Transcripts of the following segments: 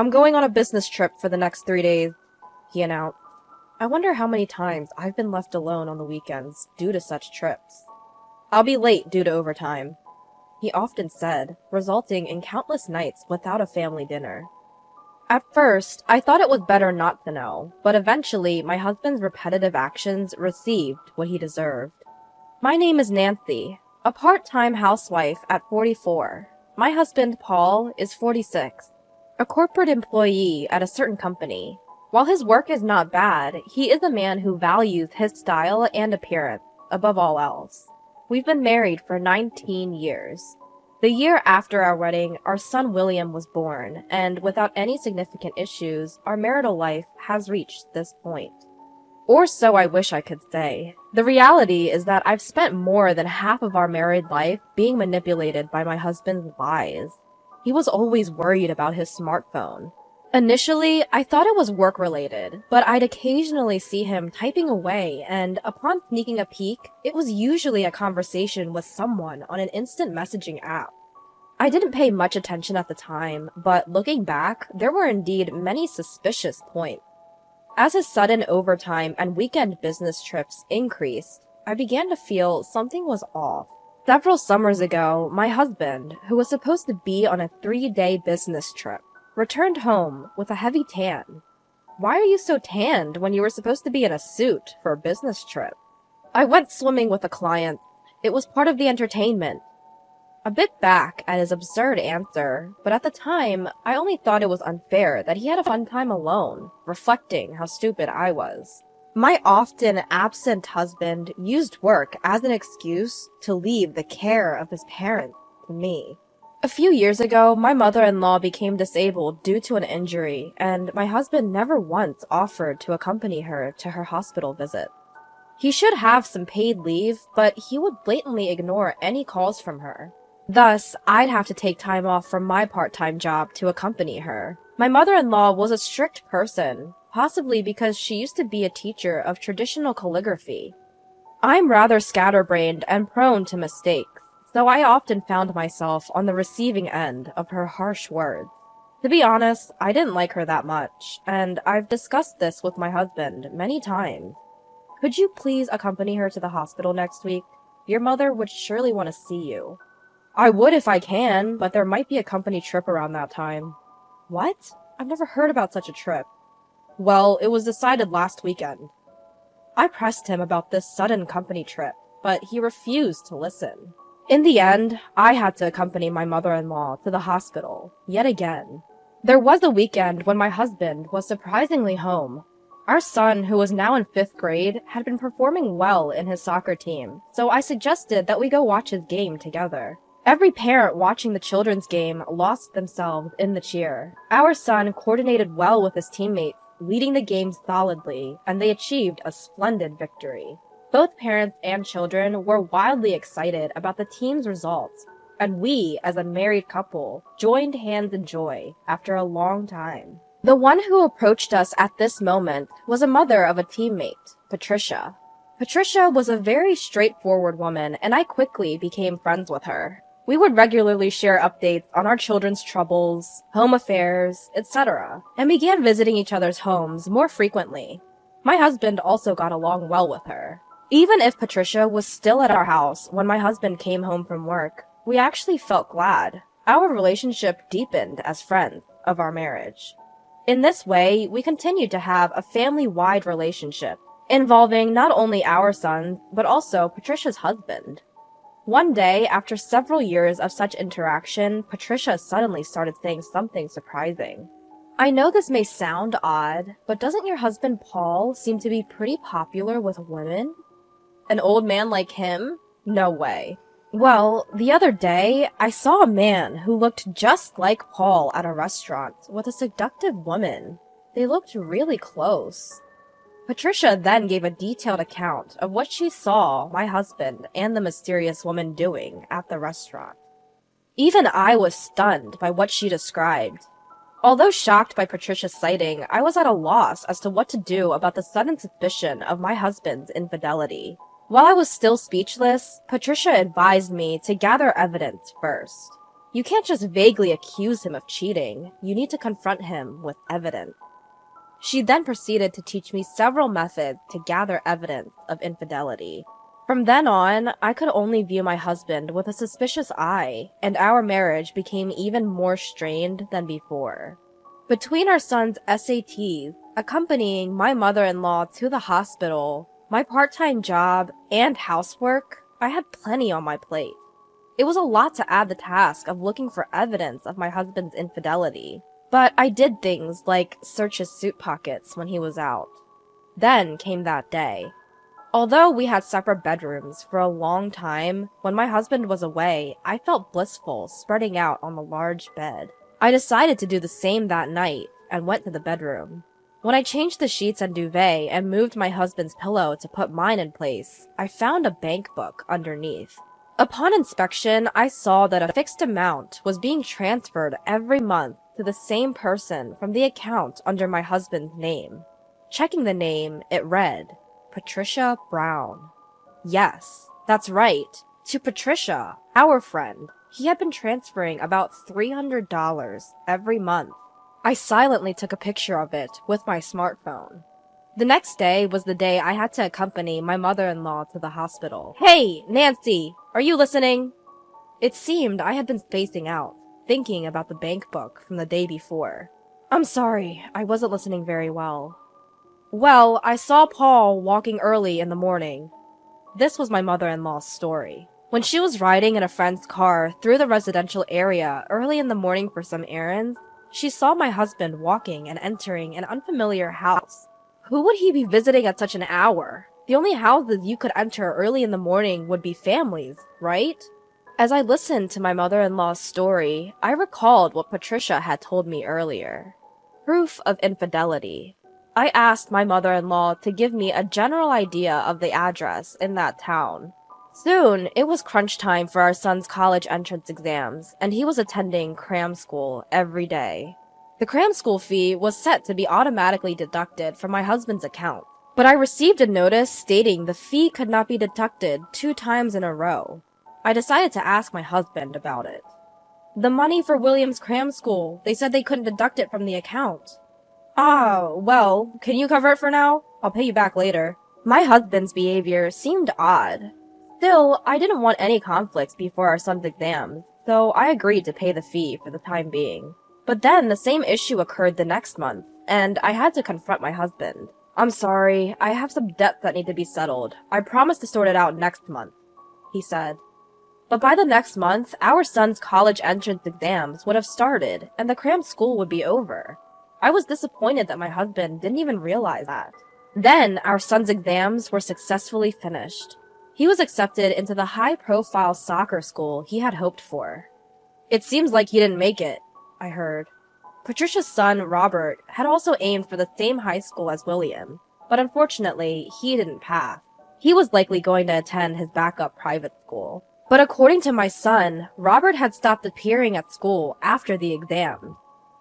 I'm going on a business trip for the next 3 days, he announced. I wonder how many times I've been left alone on the weekends due to such trips. I'll be late due to overtime, he often said, resulting in countless nights without a family dinner. At first, I thought it was better not to know, but eventually my husband's repetitive actions received what he deserved. My name is Nancy, a part-time housewife at 44. My husband, Paul, is 46, a corporate employee at a certain company. While his work is not bad, he is a man who values his style and appearance above all else. We've been married for 19 years. The year after our wedding, our son William was born, and without any significant issues, our marital life has reached this point. Or so I wish I could say. The reality is that I've spent more than half of our married life being manipulated by my husband's lies. He was always worried about his smartphone. Initially, I thought it was work-related, but I'd occasionally see him typing away, and upon sneaking a peek, it was usually a conversation with someone on an instant messaging app. I didn't pay much attention at the time, but looking back, there were indeed many suspicious points. As his sudden overtime and weekend business trips increased, I began to feel something was off. Several summers ago, my husband, who was supposed to be on a 3-day business trip, returned home with a heavy tan. Why are you so tanned when you were supposed to be in a suit for a business trip? I went swimming with a client. It was part of the entertainment. A bit back at his absurd answer, but at the time, I only thought it was unfair that he had a fun time alone, reflecting how stupid I was. My often absent husband used work as an excuse to leave the care of his parents to me. A few years ago, my mother-in-law became disabled due to an injury, and my husband never once offered to accompany her to her hospital visit. He should have some paid leave, but he would blatantly ignore any calls from her. Thus, I'd have to take time off from my part-time job to accompany her. My mother-in-law was a strict person, possibly because she used to be a teacher of traditional calligraphy. I'm rather scatterbrained and prone to mistakes, so I often found myself on the receiving end of her harsh words. To be honest, I didn't like her that much, and I've discussed this with my husband many times. Could you please accompany her to the hospital next week? Your mother would surely want to see you. I would if I can, but there might be a company trip around that time. What? I've never heard about such a trip. Well, it was decided last weekend. I pressed him about this sudden company trip, but he refused to listen. In the end, I had to accompany my mother-in-law to the hospital, yet again. There was a weekend when my husband was surprisingly home. Our son, who was now in 5th grade, had been performing well in his soccer team, so I suggested that we go watch his game together. Every parent watching the children's game lost themselves in the cheer. Our son coordinated well with his teammates, leading the game solidly, and they achieved a splendid victory. Both parents and children were wildly excited about the team's results, and we, as a married couple, joined hands in joy after a long time. The one who approached us at this moment was a mother of a teammate, Patricia. Patricia was a very straightforward woman, and I quickly became friends with her. We would regularly share updates on our children's troubles, home affairs, etc., and began visiting each other's homes more frequently. My husband also got along well with her. Even if Patricia was still at our house when my husband came home from work, we actually felt glad. Our relationship deepened as friends of our marriage. In this way, we continued to have a family-wide relationship, involving not only our sons, but also Patricia's husband. One day, after several years of such interaction, Patricia suddenly started saying something surprising. I know this may sound odd, but doesn't your husband Paul seem to be pretty popular with women? An old man like him? No way. Well, the other day, I saw a man who looked just like Paul at a restaurant with a seductive woman. They looked really close. Patricia then gave a detailed account of what she saw my husband and the mysterious woman doing at the restaurant. Even I was stunned by what she described. Although shocked by Patricia's sighting, I was at a loss as to what to do about the sudden suspicion of my husband's infidelity. While I was still speechless, Patricia advised me to gather evidence first. You can't just vaguely accuse him of cheating. You need to confront him with evidence. She then proceeded to teach me several methods to gather evidence of infidelity. From then on, I could only view my husband with a suspicious eye, and our marriage became even more strained than before. Between our son's SATs, accompanying my mother-in-law to the hospital, my part-time job, and housework, I had plenty on my plate. It was a lot to add the task of looking for evidence of my husband's infidelity, but I did things like search his suit pockets when he was out. Then came that day. Although we had separate bedrooms for a long time, when my husband was away, I felt blissful spreading out on the large bed. I decided to do the same that night and went to the bedroom. When I changed the sheets and duvet and moved my husband's pillow to put mine in place, I found a bank book underneath. Upon inspection, I saw that a fixed amount was being transferred every month to the same person from the account under my husband's name. Checking the name, it read, Patricia Brown. Yes, that's right. To Patricia, our friend. He had been transferring about $300 every month. I silently took a picture of it with my smartphone. The next day was the day I had to accompany my mother-in-law to the hospital. Hey, Nancy, are you listening? It seemed I had been spacing out, thinking about the bank book from the day before. I'm sorry, I wasn't listening very well. Well, I saw Paul walking early in the morning. This was my mother-in-law's story. When she was riding in a friend's car through the residential area early in the morning for some errands, she saw my husband walking and entering an unfamiliar house. Who would he be visiting at such an hour? The only houses you could enter early in the morning would be families, right? As I listened to my mother-in-law's story, I recalled what Patricia had told me earlier. Proof of infidelity. I asked my mother-in-law to give me a general idea of the address in that town. Soon, it was crunch time for our son's college entrance exams, and he was attending cram school every day. The cram school fee was set to be automatically deducted from my husband's account, but I received a notice stating the fee could not be deducted 2 times in a row. I decided to ask my husband about it. The money for William's cram school, they said they couldn't deduct it from the account. Well, can you cover it for now? I'll pay you back later. My husband's behavior seemed odd. Still, I didn't want any conflicts before our son's exams, so I agreed to pay the fee for the time being. But then the same issue occurred the next month, and I had to confront my husband. I'm sorry, I have some debts that need to be settled. I promise to sort it out next month, he said. But by the next month, our son's college entrance exams would have started, and the cram school would be over. I was disappointed that my husband didn't even realize that. Then, our son's exams were successfully finished. He was accepted into the high-profile soccer school he had hoped for. It seems like he didn't make it, I heard. Patricia's son, Robert, had also aimed for the same high school as William, but unfortunately, he didn't pass. He was likely going to attend his backup private school. But according to my son, Robert had stopped appearing at school after the exam.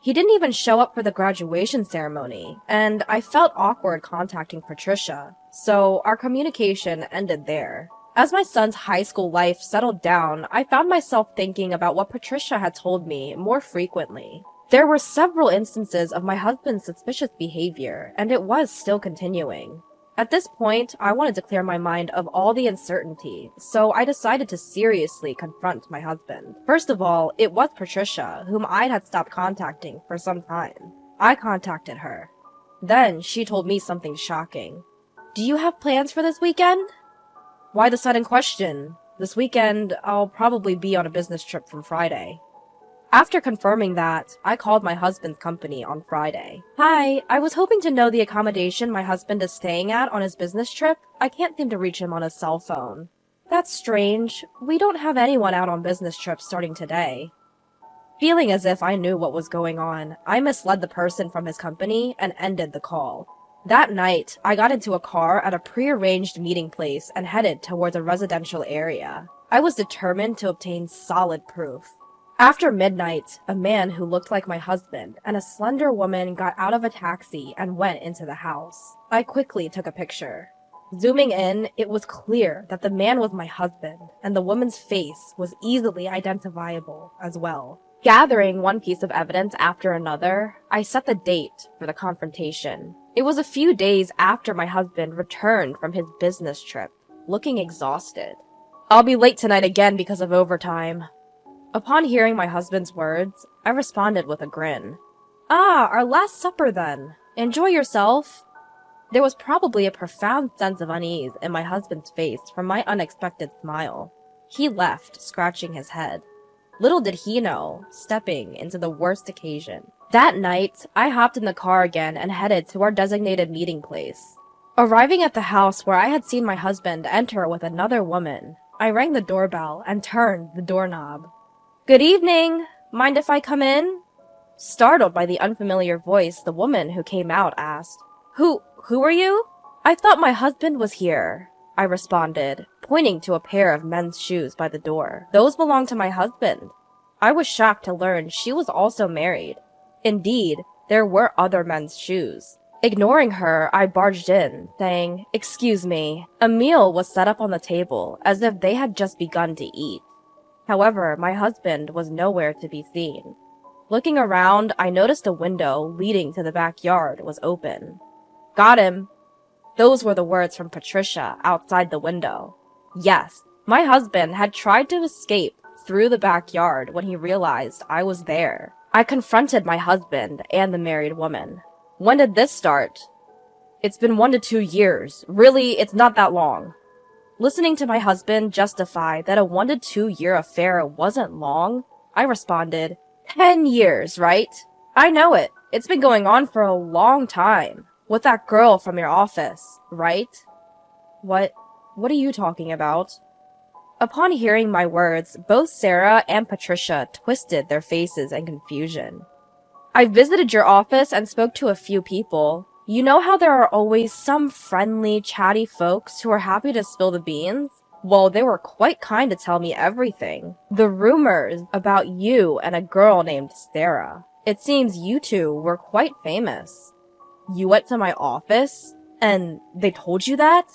He didn't even show up for the graduation ceremony, and I felt awkward contacting Patricia, so our communication ended there. As my son's high school life settled down, I found myself thinking about what Patricia had told me more frequently. There were several instances of my husband's suspicious behavior, and it was still continuing. At this point, I wanted to clear my mind of all the uncertainty, so I decided to seriously confront my husband. First of all, it was Patricia, whom I had stopped contacting for some time. I contacted her. Then she told me something shocking. Do you have plans for this weekend? Why the sudden question? This weekend, I'll probably be on a business trip from Friday. After confirming that, I called my husband's company on Friday. Hi, I was hoping to know the accommodation my husband is staying at on his business trip. I can't seem to reach him on his cell phone. That's strange. We don't have anyone out on business trips starting today. Feeling as if I knew what was going on, I misled the person from his company and ended the call. That night, I got into a car at a pre-arranged meeting place and headed towards a residential area. I was determined to obtain solid proof. After midnight, a man who looked like my husband and a slender woman got out of a taxi and went into the house. I quickly took a picture. Zooming in, it was clear that the man was my husband, and the woman's face was easily identifiable as well. Gathering one piece of evidence after another, I set the date for the confrontation. It was a few days after my husband returned from his business trip, looking exhausted. "I'll be late tonight again because of overtime." Upon hearing my husband's words, I responded with a grin. "Ah, our last supper then. Enjoy yourself." There was probably a profound sense of unease in my husband's face from my unexpected smile. He left, scratching his head. Little did he know, stepping into the worst occasion. That night, I hopped in the car again and headed to our designated meeting place. Arriving at the house where I had seen my husband enter with another woman, I rang the doorbell and turned the doorknob. "Good evening! Mind if I come in?" Startled by the unfamiliar voice, the woman who came out asked, Who are you?" "I thought my husband was here," I responded, pointing to a pair of men's shoes by the door. "Those belong to my husband." I was shocked to learn she was also married. Indeed, there were other men's shoes. Ignoring her, I barged in, saying, "Excuse me." A meal was set up on the table, as if they had just begun to eat. However, my husband was nowhere to be seen. Looking around, I noticed a window leading to the backyard was open. "Got him." Those were the words from Patricia outside the window. Yes, my husband had tried to escape through the backyard when he realized I was there. I confronted my husband and the married woman. "When did this start?" "It's been 1 to 2 years. Really, it's not that long." Listening to my husband justify that a 1 to 2 year affair wasn't long, I responded, 10 years, right? I know it. It's been going on for a long time. With that girl from your office, right? What are you talking about?" Upon hearing my words, both Sarah and Patricia twisted their faces in confusion. "I visited your office and spoke to a few people. You know how there are always some friendly, chatty folks who are happy to spill the beans? Well, they were quite kind to tell me everything. The rumors about you and a girl named Sarah. It seems you two were quite famous." "You went to my office? And they told you that?"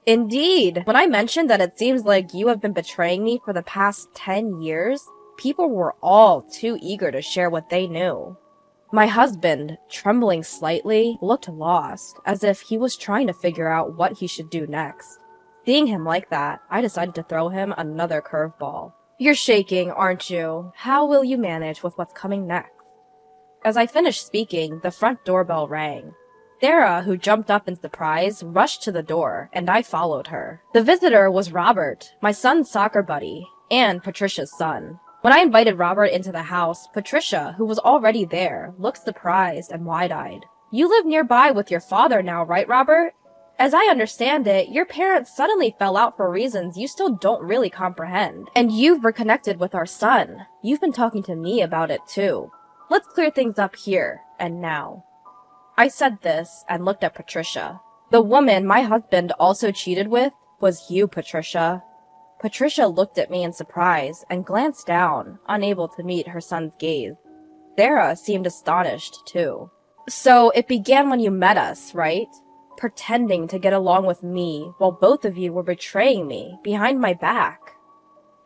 "Indeed. When I mentioned that it seems like you have been betraying me for the past 10 years, people were all too eager to share what they knew." My husband, trembling slightly, looked lost, as if he was trying to figure out what he should do next. Seeing him like that, I decided to throw him another curveball. "You're shaking, aren't you? How will you manage with what's coming next?" As I finished speaking, the front doorbell rang. Sarah, who jumped up in surprise, rushed to the door, and I followed her. The visitor was Robert, my son's soccer buddy, and Patricia's son. When I invited Robert into the house, Patricia, who was already there, looked surprised and wide-eyed. "You live nearby with your father now, right, Robert? As I understand it, your parents suddenly fell out for reasons you still don't really comprehend, and you've reconnected with our son. You've been talking to me about it, too. Let's clear things up here and now." I said this and looked at Patricia. "The woman my husband also cheated with was you, Patricia." Patricia looked at me in surprise and glanced down, unable to meet her son's gaze. Sarah seemed astonished, too. "So it began when you met us, right? Pretending to get along with me while both of you were betraying me behind my back."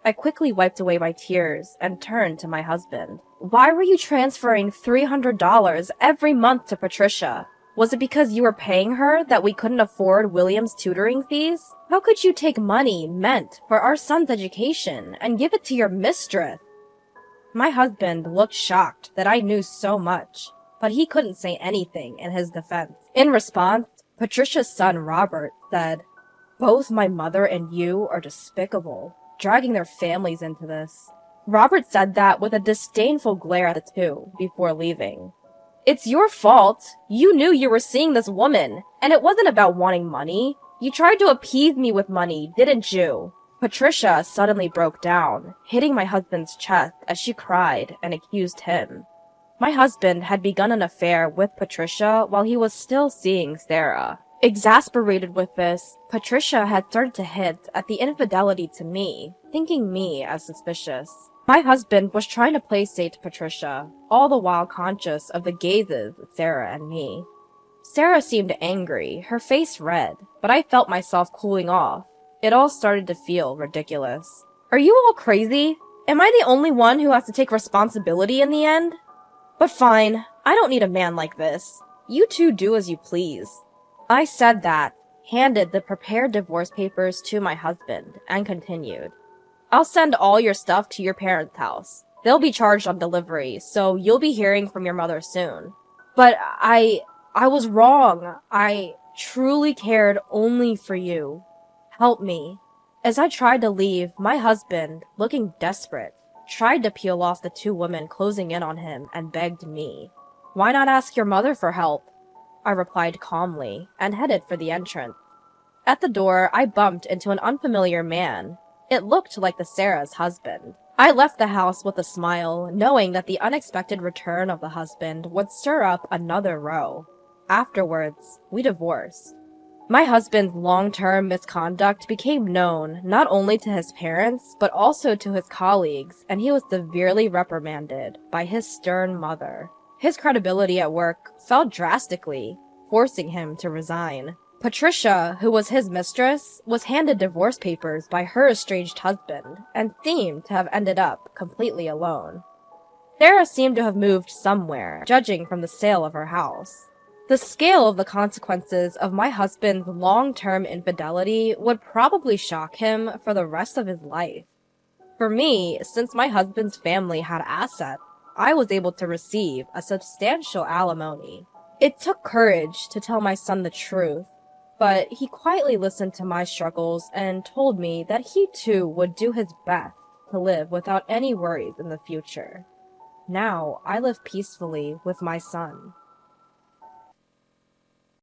I quickly wiped away my tears and turned to my husband. "Why were you transferring $300 every month to Patricia? Was it because you were paying her that we couldn't afford William's tutoring fees? How could you take money meant for our son's education and give it to your mistress?" My husband looked shocked that I knew so much, but he couldn't say anything in his defense. In response, Patricia's son Robert said, "Both my mother and you are despicable, dragging their families into this." Robert said that with a disdainful glare at the two before leaving. "It's your fault. You knew you were seeing this woman, and it wasn't about wanting money. You tried to appease me with money, didn't you?" Patricia suddenly broke down, hitting my husband's chest as she cried and accused him. My husband had begun an affair with Patricia while he was still seeing Sarah. Exasperated with this, Patricia had started to hint at the infidelity to me, thinking me as suspicious. My husband was trying to placate Patricia, all the while conscious of the gazes of Sarah and me. Sarah seemed angry, her face red, but I felt myself cooling off. It all started to feel ridiculous. Are you all crazy? Am I the only one who has to take responsibility in the end? But fine, I don't need a man like this. You two do as you please. I said that, handed the prepared divorce papers to my husband, and continued. I'll send all your stuff to your parents' house. They'll be charged on delivery, so you'll be hearing from your mother soon. But I was wrong. I truly cared only for you. Help me. As I tried to leave, my husband, looking desperate, tried to peel off the two women closing in on him and begged me. Why not ask your mother for help? I replied calmly and headed for the entrance. At the door, I bumped into an unfamiliar man. It looked like the Sarah's husband. I left the house with a smile, knowing that the unexpected return of the husband would stir up another row. Afterwards, we divorced. My husband's long-term misconduct became known not only to his parents, but also to his colleagues, and he was severely reprimanded by his stern mother. His credibility at work fell drastically, forcing him to resign. Patricia, who was his mistress, was handed divorce papers by her estranged husband, and seemed to have ended up completely alone. Sarah seemed to have moved somewhere, judging from the sale of her house. The scale of the consequences of my husband's long-term infidelity would probably shock him for the rest of his life. For me, since my husband's family had assets, I was able to receive a substantial alimony. It took courage to tell my son the truth, but he quietly listened to my struggles and told me that he too would do his best to live without any worries in the future. Now, I live peacefully with my son.